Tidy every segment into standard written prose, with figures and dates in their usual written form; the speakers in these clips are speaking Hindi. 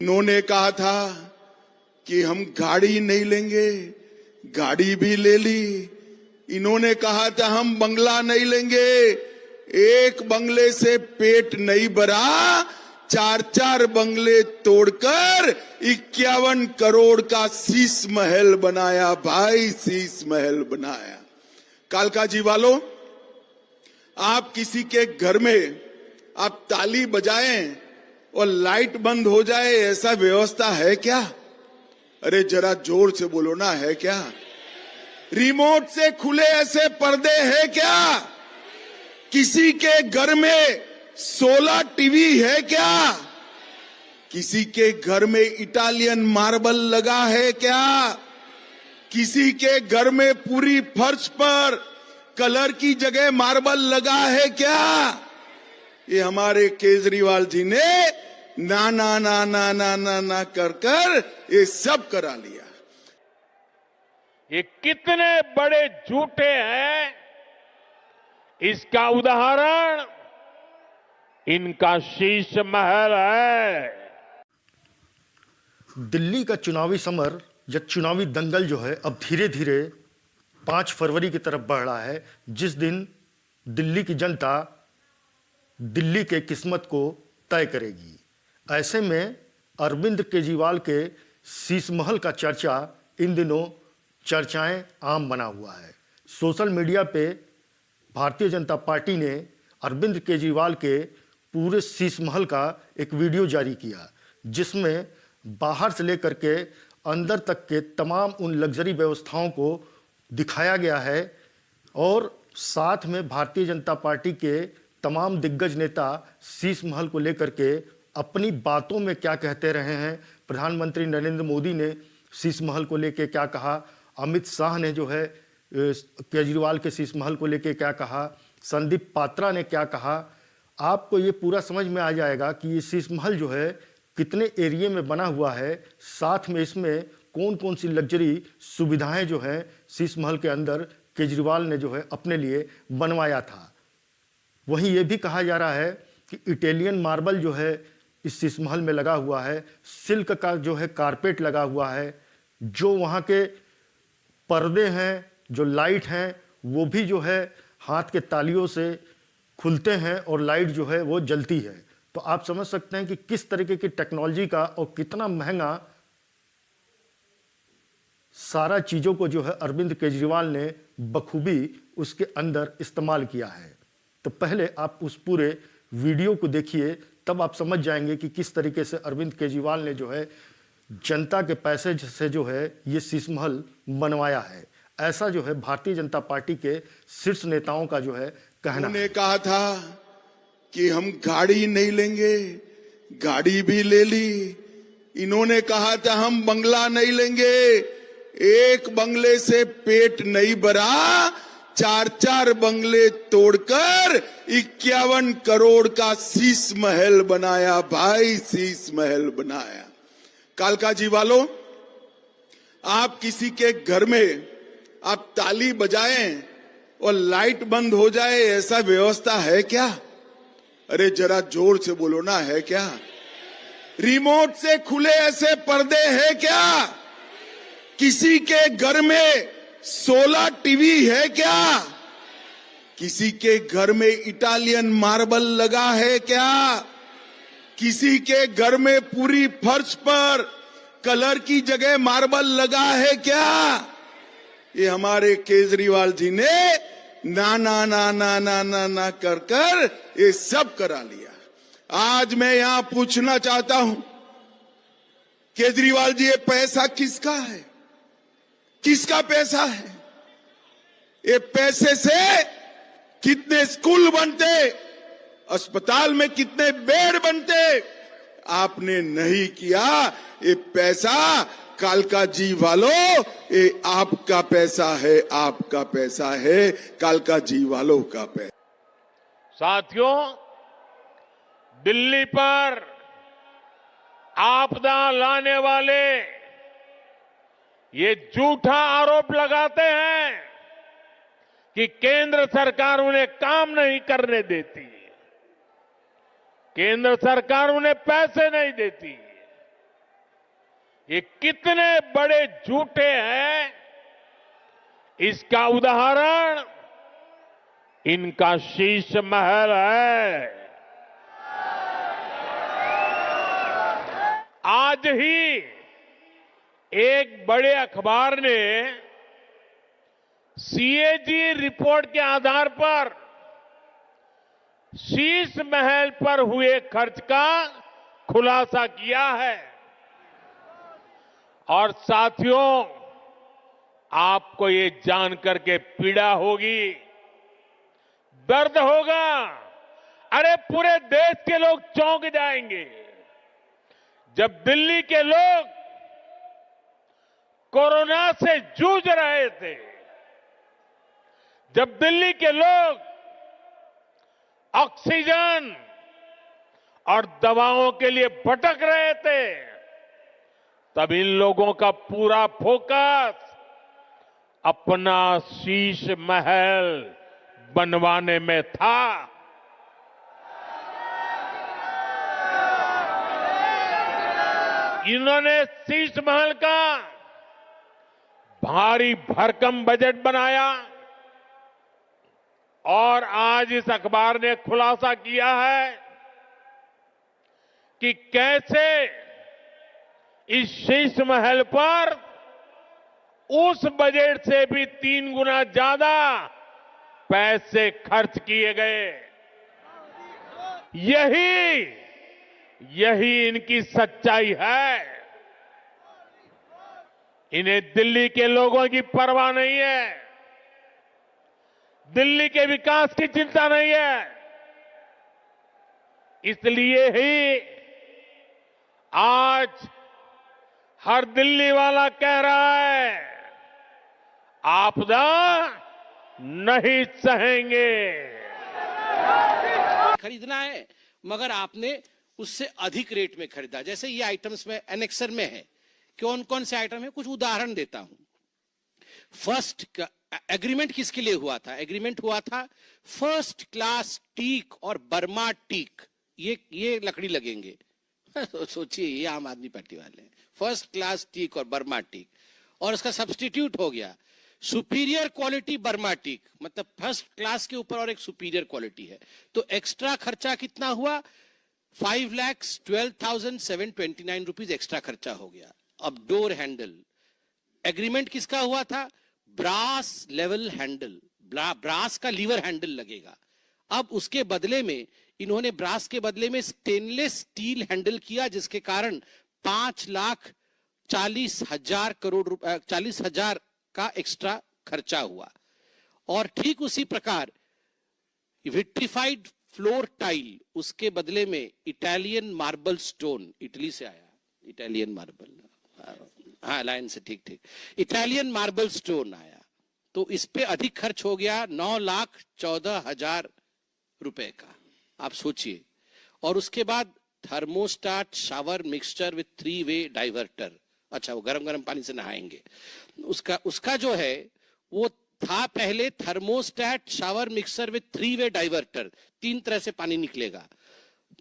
इन्होंने कहा था कि हम गाड़ी नहीं लेंगे, गाड़ी भी ले ली। इन्होंने कहा था हम बंगला नहीं लेंगे, एक बंगले से पेट नहीं भरा, चार चार बंगले तोड़कर 51 करोड़ का शीश महल बनाया भाई, शीश महल बनाया। कालका जी वालों, आप किसी के घर में आप ताली बजाएं और लाइट बंद हो जाए, ऐसा व्यवस्था है क्या? अरे जरा जोर से बोलो ना, है क्या? रिमोट से खुले ऐसे पर्दे है क्या? किसी के घर में 16 टीवी है क्या? किसी के घर में इटालियन मार्बल लगा है क्या? किसी के घर में पूरी फर्श पर कलर की जगह मार्बल लगा है क्या? ये हमारे केजरीवाल जी ने ना ना ना ना ना ना ना कर कर ये सब करा लिया। ये कितने बड़े झूठे हैं, इसका उदाहरण इनका शीश महल है। दिल्ली का चुनावी समर या चुनावी दंगल जो है अब धीरे धीरे 5 फरवरी की तरफ बढ़ रहा है, जिस दिन दिल्ली की जनता दिल्ली के किस्मत को तय करेगी। ऐसे में अरविंद केजरीवाल के शीश महल का चर्चा इन दिनों चर्चाएं आम बना हुआ है। सोशल मीडिया पे भारतीय जनता पार्टी ने अरविंद केजरीवाल के पूरे शीश महल का एक वीडियो जारी किया, जिसमें बाहर से लेकर के अंदर तक के तमाम उन लग्जरी व्यवस्थाओं को दिखाया गया है और साथ में भारतीय जनता पार्टी के तमाम दिग्गज नेता शीश महल को लेकर के अपनी बातों में क्या कहते रहे हैं। प्रधानमंत्री नरेंद्र मोदी ने शीश महल को लेकर क्या कहा, अमित शाह ने जो है केजरीवाल के शीश महल को लेकर क्या कहा, संदीप पात्रा ने क्या कहा। आपको ये पूरा समझ में आ जाएगा कि ये शीश महल जो है कितने एरिया में बना हुआ है, साथ में इसमें कौन कौन सी लग्जरी सुविधाएं जो हैं शीश महल के अंदर केजरीवाल ने जो है अपने लिए बनवाया था। वहीं ये भी कहा जा रहा है कि इटालियन मार्बल जो है इस शीश महल में लगा हुआ है, सिल्क का जो है कारपेट लगा हुआ है, जो वहाँ के पर्दे हैं, जो लाइट हैं, वो भी जो है हाथ के तालियों से खुलते हैं और लाइट जो है वो जलती है। तो आप समझ सकते हैं कि किस तरीके की टेक्नोलॉजी का और कितना महंगा सारा चीज़ों को जो है अरविंद केजरीवाल ने बखूबी उसके अंदर इस्तेमाल किया है। तो पहले आप उस पूरे वीडियो को देखिए, तब आप समझ जाएंगे कि किस तरीके से अरविंद केजरीवाल ने जो है जनता के पैसे से जो है ये शीश महल बनवाया है। ऐसा जो है भारतीय जनता पार्टी के शीर्ष नेताओं का जो है कहना। उन्होंने कहा था कि हम गाड़ी नहीं लेंगे, गाड़ी भी ले ली। इन्होंने कहा था हम बंगला नहीं लेंगे, एक बंगले से पेट नहीं भरा, चार चार बंगले तोड़कर 51 करोड़ का शीश महल बनाया भाई, शीश महल बनाया। कालका जी वालों, आप किसी के घर में आप ताली बजाएं और लाइट बंद हो जाए, ऐसा व्यवस्था है क्या? अरे जरा जोर से बोलो ना, है क्या? रिमोट से खुले ऐसे पर्दे है क्या? किसी के घर में 16 टीवी है क्या? किसी के घर में इटालियन मार्बल लगा है क्या? किसी के घर में पूरी फर्श पर कलर की जगह मार्बल लगा है क्या? ये हमारे केजरीवाल जी ने ना ना ना ना ना ना ना कर कर ये सब करा लिया। आज मैं यहां पूछना चाहता हूं, केजरीवाल जी, ये पैसा किसका है? किसका पैसा है? ये पैसे से कितने स्कूल बनते, अस्पताल में कितने बेड बनते? आपने नहीं किया। ये पैसा कालका जी वालों, ये आपका पैसा है, आपका पैसा है, कालका जी वालों का पैसा। साथियों, दिल्ली पर आपदा लाने वाले ये झूठा आरोप लगाते हैं कि केंद्र सरकार उन्हें काम नहीं करने देती, केंद्र सरकार उन्हें पैसे नहीं देती। ये कितने बड़े झूठे हैं, इसका उदाहरण इनका शीश महल है। आज ही एक बड़े अखबार ने सीएजी रिपोर्ट के आधार पर शीश महल पर हुए खर्च का खुलासा किया है। और साथियों, आपको ये जानकर के पीड़ा होगी, दर्द होगा, अरे पूरे देश के लोग चौंक जाएंगे जब दिल्ली के लोग कोरोना से जूझ रहे थे, जब दिल्ली के लोग ऑक्सीजन और दवाओं के लिए भटक रहे थे, तब इन लोगों का पूरा फोकस अपना शीश महल बनवाने में था। इन्होंने शीश महल का भारी भरकम बजट बनाया और आज इस अखबार ने खुलासा किया है कि कैसे इस शीश महल पर उस बजट से भी 3 गुना ज्यादा पैसे खर्च किए गए। यही इनकी सच्चाई है। इन्हें दिल्ली के लोगों की परवाह नहीं है, दिल्ली के विकास की चिंता नहीं है। इसलिए ही आज हर दिल्ली वाला कह रहा है, आपदा नहीं सहेंगे। खरीदना है मगर आपने उससे अधिक रेट में खरीदा। जैसे ये आइटम्स में एनेक्सर में है, कौन कौन से आइटम है, कुछ उदाहरण देता हूं। फर्स्ट एग्रीमेंट किसके लिए हुआ था? एग्रीमेंट हुआ था फर्स्ट क्लास टीक और बर्मा टीक, ये लकड़ी लगेंगे। सोचिए, ये आम आदमी पार्टी वाले हैं। फर्स्ट क्लास टीक और बर्मा टीक, और उसका सब्स्टिट्यूट हो गया सुपीरियर क्वालिटी बर्मा टीक, मतलब फर्स्ट क्लास के ऊपर और एक सुपीरियर क्वालिटी है। तो एक्स्ट्रा खर्चा कितना हुआ? 5,12,729 रुपीज एक्स्ट्रा खर्चा हो गया। अब डोर हैंडल, एग्रीमेंट किसका हुआ था? ब्रास लेवल हैंडल, ब्रास का लीवर हैंडल लगेगा। अब उसके बदले में इन्होंने ब्रास के बदले में स्टेनलेस स्टील हैंडल किया, जिसके कारण 5,40,000 करोड़ रुपए, 40,000 का एक्स्ट्रा खर्चा हुआ। और ठीक उसी प्रकार विट्रिफाइड फ्लोर टाइल, उसके बदले में इटालियन मार्बल स्टोन, इटली से आया इटालियन मार्बल, हाँ लाइन से ठीक, इटालियन मार्बल स्टोन आया, तो इस पे अधिक खर्च हो गया 9,14,000 रुपए का। आप सोचिए। और उसके बाद थर्मोस्टाट शावर मिक्सचर विथ 3-वे डाइवर्टर, अच्छा वो गरम पानी से नहाएंगे, उसका जो है वो था पहले थर्मोस्टेट शावर मिक्सर विथ 3-वे डाइवर्टर, 3 तरह से पानी निकलेगा।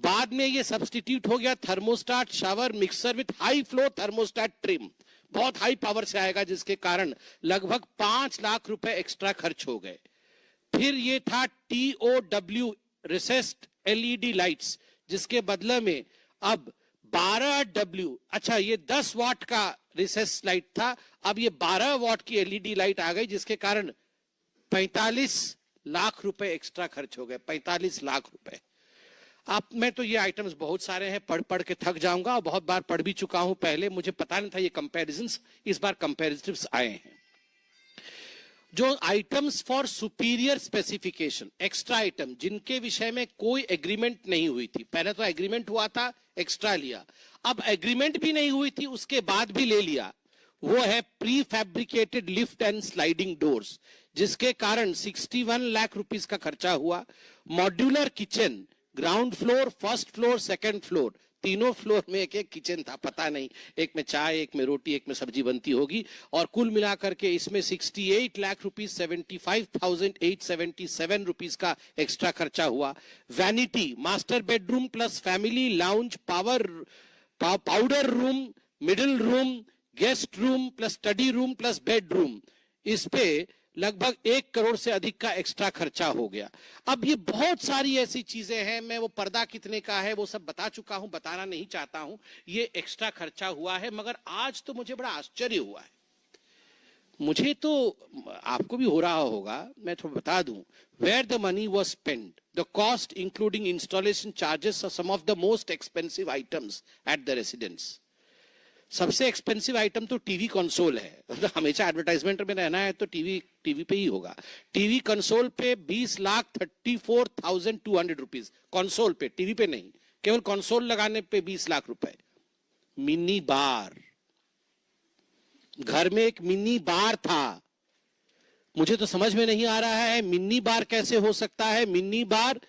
बाद में ये सब्स्टिट्यूट हो गया thermostat shower mixer with high flow thermostat trim, बहुत हाई पावर से आएगा, जिसके कारण लगभग 5 लाख रुपए एक्स्ट्रा खर्च हो गए। फिर ये था TOW रिसेस्ड LED लाइट्स, जिसके बदले में अब 12W, अच्छा ये 10 वाट का रिसेस लाइट था, अब ये 12 वाट की LED लाइट आ गई, जिसके कारण 45 लाख रुपए एक्स्ट्रा खर्च हो गए। 45 लाख रुपए। अब मैं तो ये आइटम्स बहुत सारे हैं, पढ़ के थक जाऊंगा, और बहुत बार पढ़ भी चुका हूं पहले, मुझे पता नहीं था ये कंपैरिजंस, इस बार कंपैरेटिव्स आए हैं। जो items for superior specification, extra item, जिनके विषय में कोई एग्रीमेंट नहीं हुई थी, पहले तो एग्रीमेंट हुआ था, एक्स्ट्रा लिया, अब एग्रीमेंट भी नहीं हुई थी, उसके बाद भी ले लिया, वो है pre fabricated lift and sliding doors, जिसके कारण 61 लाख रुपीस का खर्चा हुआ। Modular kitchen, ground floor, first floor, second floor, तीनों फ्लोर में एक एक किचन था, पता नहीं एक में चाय, एक में रोटी, एक में सब्जी बनती होगी, और कुल मिलाकर के इसमें 68 लाख रुपीस 75,877 रुपीस का एक्स्ट्रा खर्चा हुआ। Vanity, master bedroom plus family lounge, powder room, middle room, guest room plus study room plus bedroom, इस पे लगभग 1 करोड़ से अधिक का एक्स्ट्रा खर्चा हो गया। अब ये बहुत सारी ऐसी चीजें हैं, मैं वो पर्दा कितने का है वो सब बता चुका हूं, बताना नहीं चाहता हूं, ये एक्स्ट्रा खर्चा हुआ है। मगर आज तो मुझे बड़ा आश्चर्य हुआ है, मुझे तो आपको भी हो रहा होगा, मैं थोड़ा बता दूं, where the money was spent, the cost including installation charges of some of the most expensive items at the residence. सबसे एक्सपेंसिव आइटम तो टीवी कंसोल है, हमेशा एडवर्टाइजमेंट में रहना है तो टीवी पे ही होगा। टीवी कंसोल पे 20,34,200 रुपीज कंसोल पे, टीवी पे नहीं, केवल कंसोल लगाने पे 20 लाख रुपए। मिनी बार, घर में एक मिनी बार था, मुझे तो समझ में नहीं आ रहा है मिनी बार कैसे हो सकता है। मिनी बार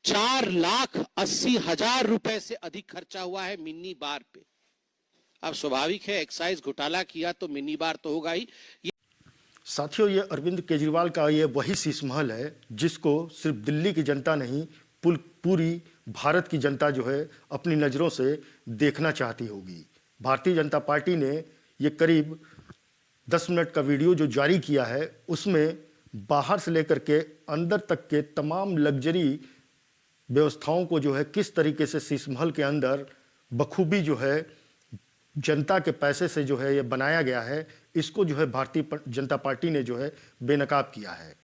4,80,000 रुपए से अधिक खर्चा हुआ है मिनी बार पे। अब स्वाभाविक है, एक्साइज घोटाला किया तो मिनी बार तो होगा ही। साथियों, ये अरविंद केजरीवाल का ये वही शीश महल है जिसको सिर्फ दिल्ली की जनता नहीं, पूरी भारत की जनता जो है अपनी नज़रों से देखना चाहती होगी। भारतीय जनता पार्टी ने ये करीब 10 मिनट का वीडियो जो जारी किया है, उसमें बाहर से लेकर के अंदर तक के तमाम लग्जरी व्यवस्थाओं को जो है किस तरीके से शीश महल के अंदर बखूबी जो है जनता के पैसे से जो है ये बनाया गया है, इसको जो है भारतीय जनता पार्टी ने जो है बेनकाब किया है।